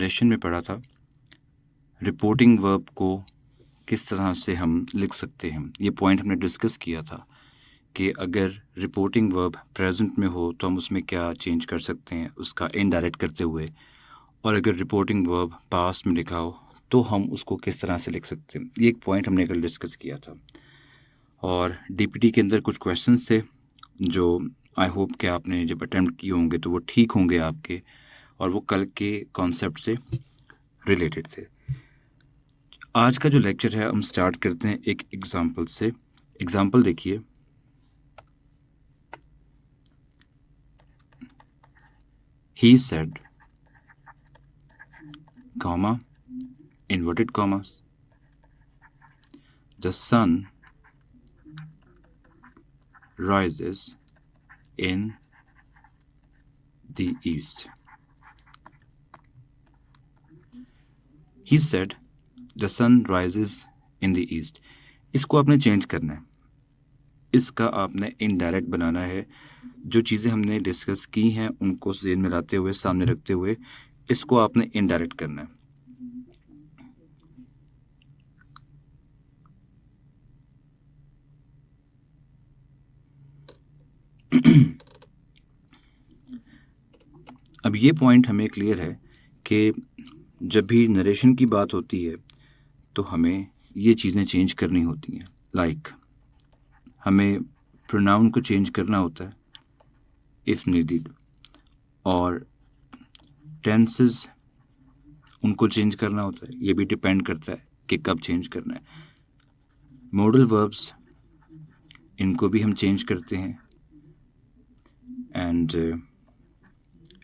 Narration में पढ़ा था रिपोर्टिंग वर्ब को किस तरह से हम लिख सकते हैं। ये पॉइंट हमने डिस्कस किया था कि अगर रिपोर्टिंग वर्ब प्रेजेंट में हो तो हम उसमें क्या चेंज कर सकते हैं उसका इनडायरेक्ट करते हुए, और अगर रिपोर्टिंग वर्ब पास्ट में लिखा हो तो हम उसको किस तरह से लिख सकते हैं। ये एक पॉइंट हमने कल डिस्कस किया था। और डीपीटी के अंदर कुछ क्वेश्चंस थे जो आई होप कि आपने जब अटेम्प्ट किए होंगे तो वो ठीक होंगे आपके, और वो कल के कॉन्सेप्ट से रिलेटेड थे। आज का जो लेक्चर है हम स्टार्ट करते हैं एक एग्जाम्पल से। एग्जाम्पल देखिए, he said, comma, inverted commas, the sun rises in the east. He said, the sun rises in the east. इसको आपने चेंज करना है, इसका आपने इनडायरेक्ट बनाना है। जो चीज़ें हमने डिस्कस की हैं उनको ज़हन में लाते हुए, सामने रखते हुए इसको आपने इनडायरेक्ट करना है। अब ये पॉइंट हमें क्लियर है कि जब भी नरेशन की बात होती है तो हमें ये चीज़ें चेंज करनी होती हैं। लाइक हमें प्रोनाउन को चेंज करना होता है इफ़ नीडेड, और टेंसेस उनको चेंज करना होता है, ये भी डिपेंड करता है कि कब चेंज करना है। मॉडल वर्ब्स इनको भी हम चेंज करते हैं, एंड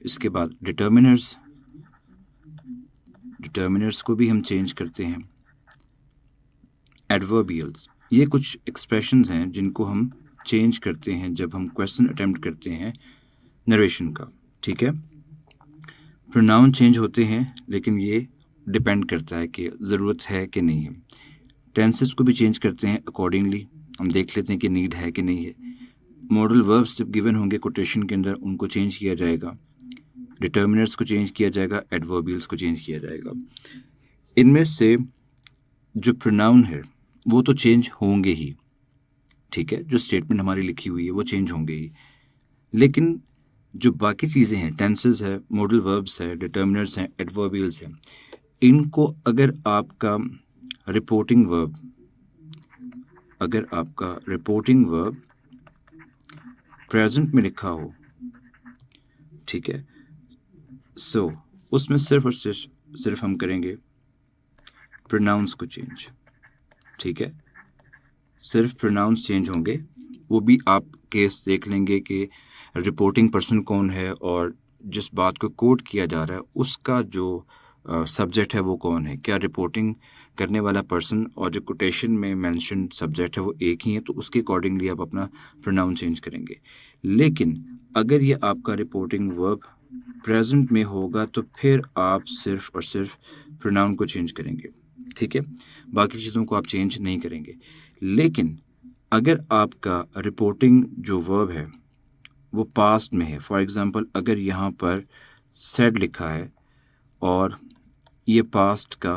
इसके बाद डिटर्मिनर्स को भी हम चेंज करते हैं। एडवर्बियल्स, ये कुछ एक्सप्रेशंस हैं जिनको हम चेंज करते हैं जब हम क्वेश्चन अटेम्प्ट करते हैं नरेशन का। ठीक है, प्रोनाउन चेंज होते हैं लेकिन ये डिपेंड करता है कि ज़रूरत है कि नहीं है। टेंसेस को भी चेंज करते हैं अकॉर्डिंगली, हम देख लेते हैं कि नीड है कि नहीं है। मॉडल वर्ब्स जब गिवन होंगे कोटेशन के अंदर उनको चेंज किया जाएगा, डिटर्मिनर्स को चेंज किया जाएगा, एडवर्बियल्स को चेंज किया जाएगा। इनमें से जो प्रोनाउन है वो तो चेंज होंगे ही, ठीक है, जो स्टेटमेंट हमारी लिखी हुई है वो चेंज होंगे ही, लेकिन जो बाकी चीज़ें हैं, टेंसेस है, मॉडल वर्ब्स है, डिटर्मिनर्स हैं, एडवर्बियल्स हैं, इनको अगर आपका रिपोर्टिंग वर्ब प्रेजेंट में लिखा हो, ठीक है, सो उसमें सिर्फ और सिर्फ हम करेंगे प्रोनाउंस को चेंज। ठीक है, सिर्फ प्रोनाउंस चेंज होंगे। वो भी आप केस देख लेंगे कि रिपोर्टिंग पर्सन कौन है और जिस बात को कोट किया जा रहा है उसका जो सब्जेक्ट है वो कौन है। क्या रिपोर्टिंग करने वाला पर्सन और जो कोटेशन में मेंशन सब्जेक्ट है वो एक ही है, तो उसके अकॉर्डिंगली आप अपना प्रोनाउन चेंज करेंगे। लेकिन अगर ये आपका रिपोर्टिंग वर्ब प्रेजेंट में होगा तो फिर आप सिर्फ और सिर्फ प्रोनाउन को चेंज करेंगे। ठीक है, बाकी चीज़ों को आप चेंज नहीं करेंगे। लेकिन अगर आपका रिपोर्टिंग जो वर्ब है वो पास्ट में है, फॉर एग्जांपल अगर यहाँ पर सेड लिखा है और ये पास्ट का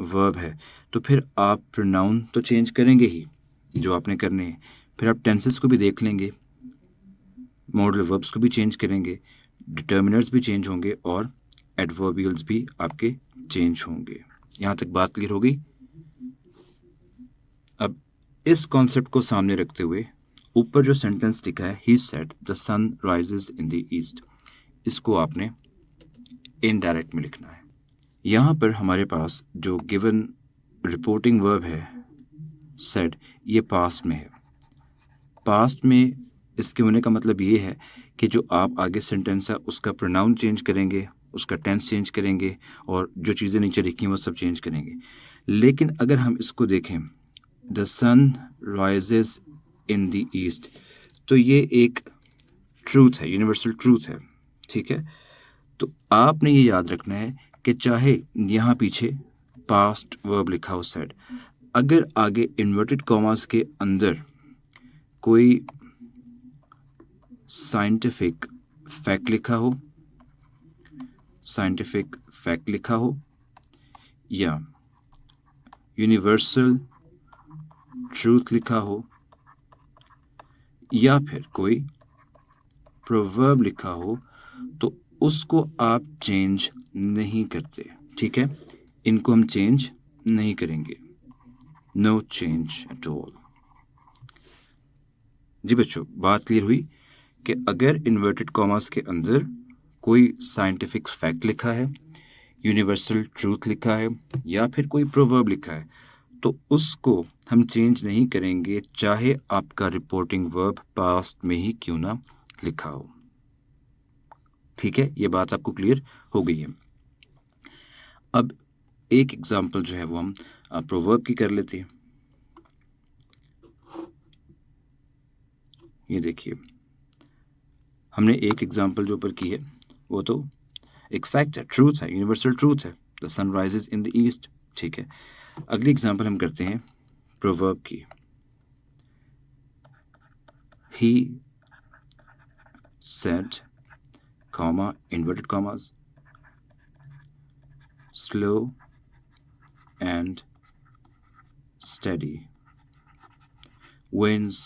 वर्ब है, तो फिर आप प्रोनाउन तो चेंज करेंगे ही जो आपने करने हैं। फिर आप टेंसेस को भी देख लेंगे, मॉडल वर्ब्स को भी चेंज करेंगे, डिटर्मिनर्स भी चेंज होंगे और एडवर्बियल्स भी आपके चेंज होंगे। यहाँ तक बात क्लियर हो गई। अब इस कॉन्सेप्ट को सामने रखते हुए ऊपर जो सेंटेंस लिखा है, he said the sun rises in the east, इसको आपने इनडायरेक्ट में लिखना है। यहाँ पर हमारे पास जो गिवन रिपोर्टिंग वर्ब है सेड, ये पास्ट में है। पास्ट में इसके होने का मतलब ये है कि जो आप आगे सेंटेंस है उसका प्रोनाउन चेंज करेंगे, उसका टेंस चेंज करेंगे और जो चीज़ें नीचे लिखी हैं वो सब चेंज करेंगे। लेकिन अगर हम इसको देखें, the sun rises in the east, तो ये एक ट्रूथ है, यूनिवर्सल ट्रूथ है। ठीक है, तो आपने ये याद रखना है कि चाहे यहाँ पीछे पास्ट वर्ब लिखा हो सेड, अगर आगे इन्वर्टेड कॉमास के अंदर कोई साइंटिफिक फैक्ट लिखा हो, साइंटिफिक फैक्ट लिखा हो, या यूनिवर्सल ट्रूथ लिखा हो, या फिर कोई प्रोवर्ब लिखा हो, तो उसको आप चेंज नहीं करते। ठीक है, इनको हम चेंज नहीं करेंगे। No change at all. जी बच्चों, बात क्लियर हुई कि अगर इन्वर्टेड कॉमास के अंदर कोई साइंटिफिक फैक्ट लिखा है, यूनिवर्सल ट्रूथ लिखा है, या फिर कोई प्रोवर्ब लिखा है, तो उसको हम चेंज नहीं करेंगे, चाहे आपका रिपोर्टिंग वर्ब पास्ट में ही क्यों ना लिखा हो। ठीक है, ये बात आपको क्लियर हो गई है। अब एक एग्जांपल जो है वो हम प्रोवर्ब की कर लेते हैं। ये देखिए, हमने एक एग्जांपल जो ऊपर की है वो तो एक फैक्ट है, ट्रूथ है, यूनिवर्सल ट्रूथ है, the sun rises in the east. ठीक है, अगली एग्जांपल हम करते हैं प्रोवर्ब की। He said, comma, inverted commas, slow and steady wins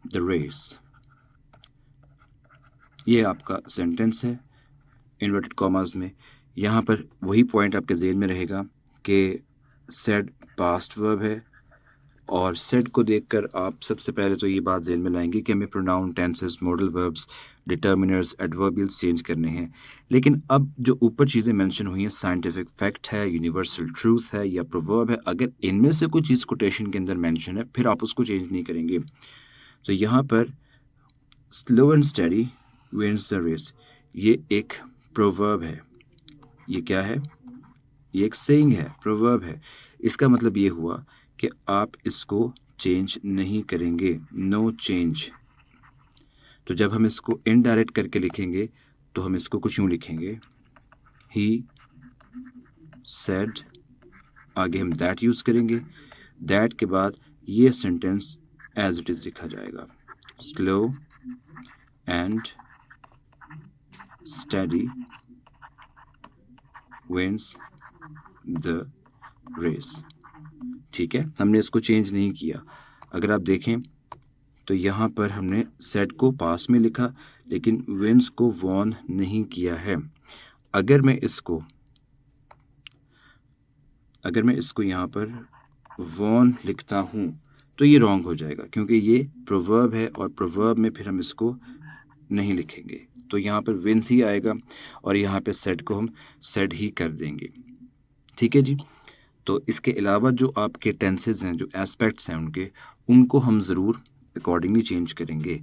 the race। ये आपका सेंटेंस है इन्वर्टेड कॉमास में। यहाँ पर वही पॉइंट आपके ज़हन में रहेगा कि सेड पास्ट वर्ब है, और सेड को देखकर आप सबसे पहले तो ये बात ज़हन में लाएंगे कि हमें pronoun, tenses, modal verbs, determiners, adverbials change करने हैं। लेकिन अब जो ऊपर चीज़ें मेंशन हुई हैं, साइंटिफिक फैक्ट है, यूनिवर्सल ट्रूथ है, या प्रोवर्ब है, अगर इनमें से कोई चीज़ कोटेशन के अंदर मेंशन है, फिर आप उसको चेंज नहीं करेंगे। तो यहाँ पर slow and steady wins the race, ये एक प्रोवर्ब है। ये क्या है? ये एक सेइंग है, प्रोवर्ब है। इसका मतलब ये हुआ कि आप इसको चेंज नहीं करेंगे, नो चेंज। तो जब हम इसको इनडायरेक्ट करके लिखेंगे तो हम इसको कुछ यूँ लिखेंगे, ही सेड, आगे हम दैट यूज़ करेंगे, दैट के बाद ये सेंटेंस एज इट इज़ लिखा जाएगा, slow and steady wins the race. ठीक है, हमने इसको चेंज नहीं किया। अगर आप देखें तो यहाँ पर हमने सेड को पास में लिखा, लेकिन विंस को वॉन नहीं किया है। अगर मैं इसको यहाँ पर वॉन लिखता हूँ तो ये रॉन्ग हो जाएगा, क्योंकि ये प्रोवर्ब है और प्रोवर्ब में फिर हम इसको नहीं लिखेंगे। तो यहाँ पर विंस ही आएगा और यहाँ पे सेड को हम सेड ही कर देंगे। ठीक है जी। तो इसके अलावा जो आपके टेंसेस हैं, जो एस्पेक्ट्स हैं उनको हम ज़रूर अकॉर्डिंगली चेंज करेंगे।